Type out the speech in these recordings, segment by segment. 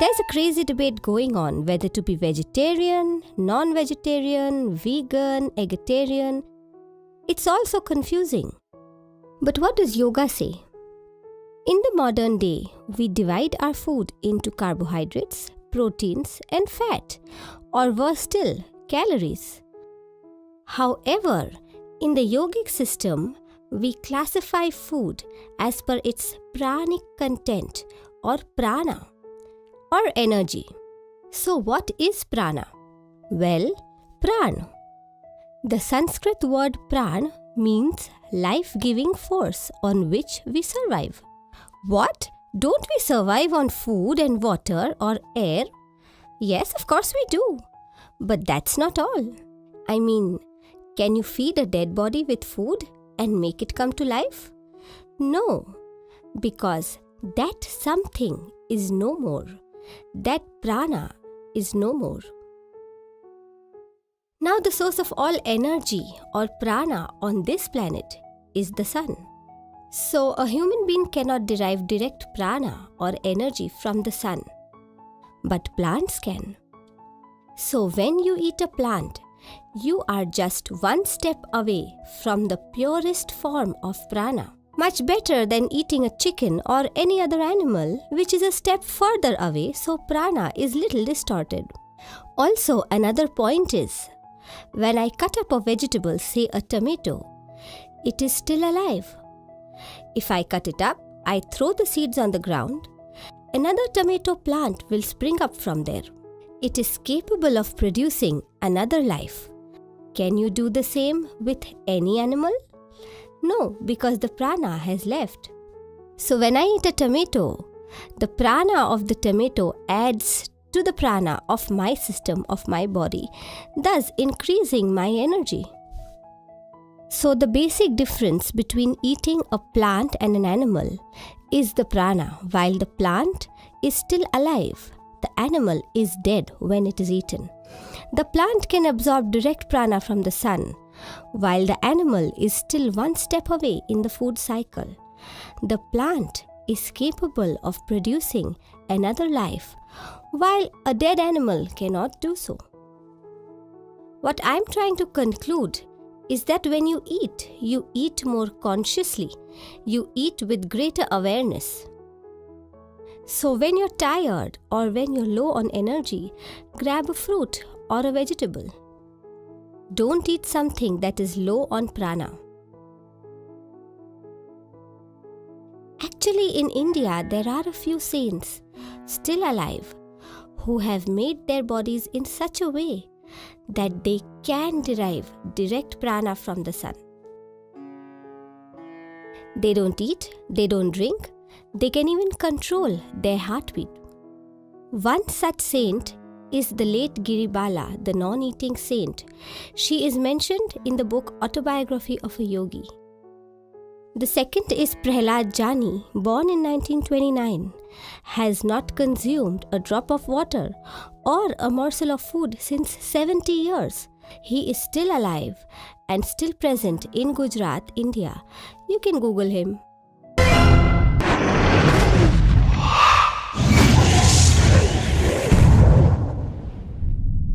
There's a crazy debate going on whether to be vegetarian, non-vegetarian, vegan, egalitarian. It's all so confusing. But what does yoga say? In the modern day, we divide our food into carbohydrates, proteins, and fat, or worse still, calories. However, in the yogic system, we classify food as per its pranic content or prana, or energy. So what is prana? Well, pran. The Sanskrit word pran means life-giving force on which we survive. What? Don't we survive on food and water or air? Yes, of course we do. But that's not all. I mean, can you feed a dead body with food and make it come to life? No, because that something is no more. That prana is no more. Now the source of all energy or prana on this planet is the sun. So a human being cannot derive direct prana or energy from the sun. But plants can. So when you eat a plant, you are just one step away from the purest form of prana. Much better than eating a chicken or any other animal, which is a step further away, so prana is little distorted. Also, another point is, when I cut up a vegetable, say a tomato, it is still alive. If I cut it up, I throw the seeds on the ground, another tomato plant will spring up from there. It is capable of producing another life. Can you do the same with any animal? No, because the prana has left. So when I eat a tomato, the prana of the tomato adds to the prana of my system, of my body, thus increasing my energy. So the basic difference between eating a plant and an animal is the prana. While the plant is still alive, the animal is dead when it is eaten. The plant can absorb direct prana from the sun, while the animal is still one step away in the food cycle. The plant is capable of producing another life, while a dead animal cannot do so. What I am trying to conclude is that when you eat more consciously, you eat with greater awareness. So when you're tired or when you're low on energy, grab a fruit or a vegetable. Don't eat something that is low on prana. Actually, in India, there are a few saints still alive who have made their bodies in such a way that they can derive direct prana from the sun. They don't eat, they don't drink, they can even control their heartbeat. One such saint is the late Giribala, the non-eating saint. She is mentioned in the book Autobiography of a Yogi. The second is Prahlad Jani, born in 1929, has not consumed a drop of water or a morsel of food since 70 years. He is still alive and still present in Gujarat, India. You can Google him.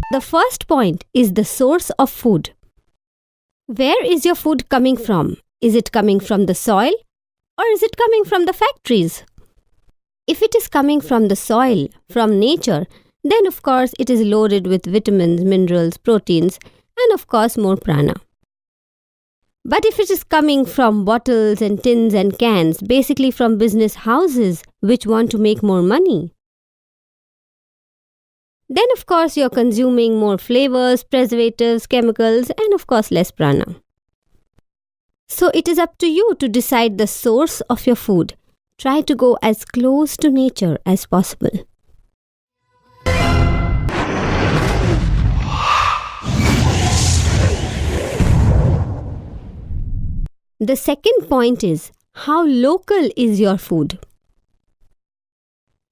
The first point is the source of food. Where is your food coming from? Is it coming from the soil or is it coming from the factories? If it is coming from the soil, from nature, then of course it is loaded with vitamins, minerals, proteins, and of course more prana. But if it is coming from bottles and tins and cans, basically from business houses which want to make more money, then of course you're consuming more flavors, preservatives, chemicals, and of course less prana. So it is up to you to decide the source of your food. Try to go as close to nature as possible. The second point is, how local is your food?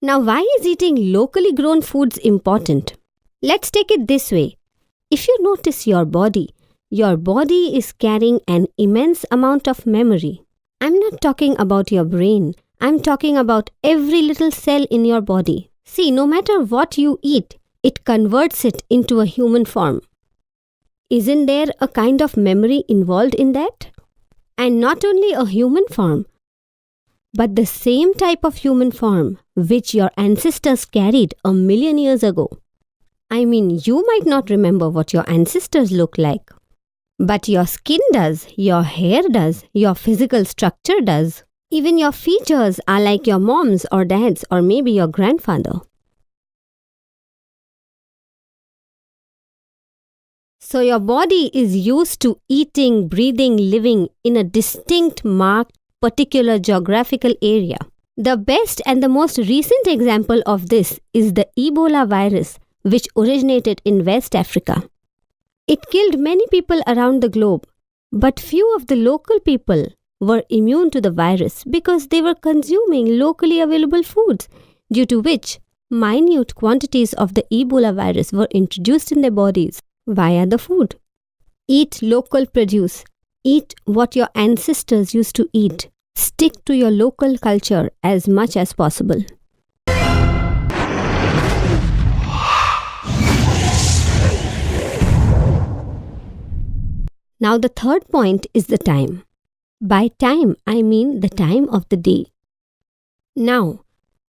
Now, why is eating locally grown foods important? Let's take it this way. If you notice your body is carrying an immense amount of memory. I'm not talking about your brain. I'm talking about every little cell in your body. See, no matter what you eat, it converts it into a human form. Isn't there a kind of memory involved in that? And not only a human form, but the same type of human form which your ancestors carried 1,000,000 years ago. I mean, you might not remember what your ancestors looked like, but your skin does, your hair does, your physical structure does. Even your features are like your mom's or dad's or maybe your grandfather. So your body is used to eating, breathing, living in a distinct, marked, particular geographical area. The best and the most recent example of this is the Ebola virus, which originated in West Africa. It killed many people around the globe, but few of the local people were immune to the virus because they were consuming locally available foods, due to which minute quantities of the Ebola virus were introduced in their bodies via the food. Eat local produce. Eat what your ancestors used to eat. Stick to your local culture as much as possible. Now the third point is the time. By time, I mean the time of the day. Now,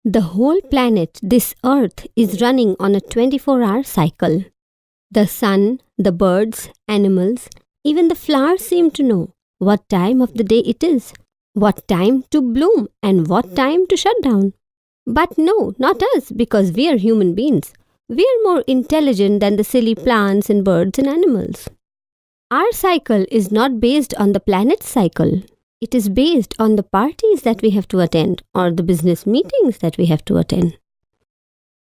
the whole planet, this earth, is running on a 24-hour cycle. The sun, the birds, animals, even the flowers seem to know what time of the day it is, what time to bloom and what time to shut down. But no, not us, because we are human beings. We are more intelligent than the silly plants and birds and animals. Our cycle is not based on the planet's cycle. It is based on the parties that we have to attend or the business meetings that we have to attend.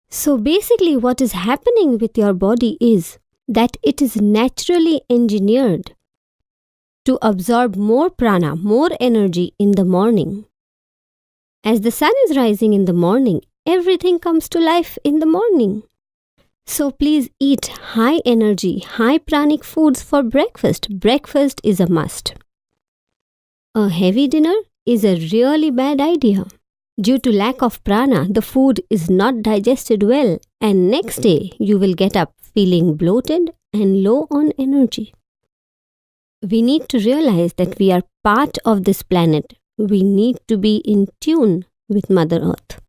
So basically what is happening with your body is that it is naturally engineered to absorb more prana, more energy in the morning. As the sun is rising in the morning, everything comes to life in the morning. So please eat high energy, high pranic foods for breakfast. Breakfast is a must. A heavy dinner is a really bad idea. Due to lack of prana, the food is not digested well, and next day you will get up feeling bloated and low on energy. We need to realize that we are part of this planet. We need to be in tune with Mother Earth.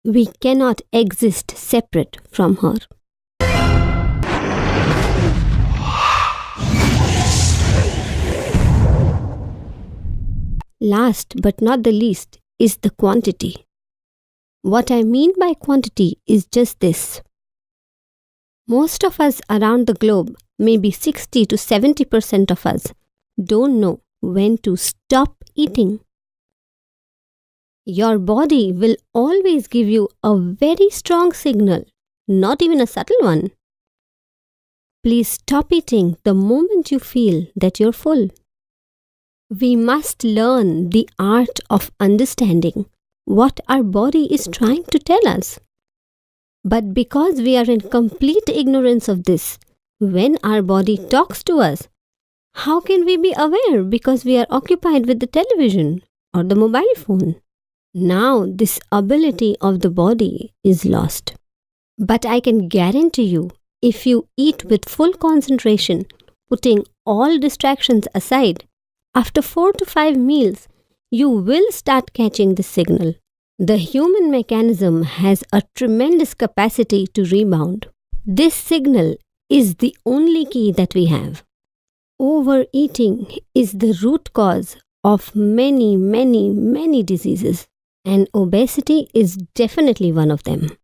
We cannot exist separate from her. Last but not the least is the quantity. What I mean by quantity is just this. Most of us around the globe, maybe 60 to 70% of us, don't know when to stop eating. Your body will always give you a very strong signal, not even a subtle one. Please stop eating the moment you feel that you're full. We must learn the art of understanding what our body is trying to tell us. But because we are in complete ignorance of this, when our body talks to us, how can we be aware because we are occupied with the television or the mobile phone? Now this ability of the body is lost. But I can guarantee you, if you eat with full concentration, putting all distractions aside, after 4 to 5 meals, you will start catching the signal. The human mechanism has a tremendous capacity to rebound. This signal is the only key that we have. Overeating is the root cause of many diseases, and obesity is definitely one of them.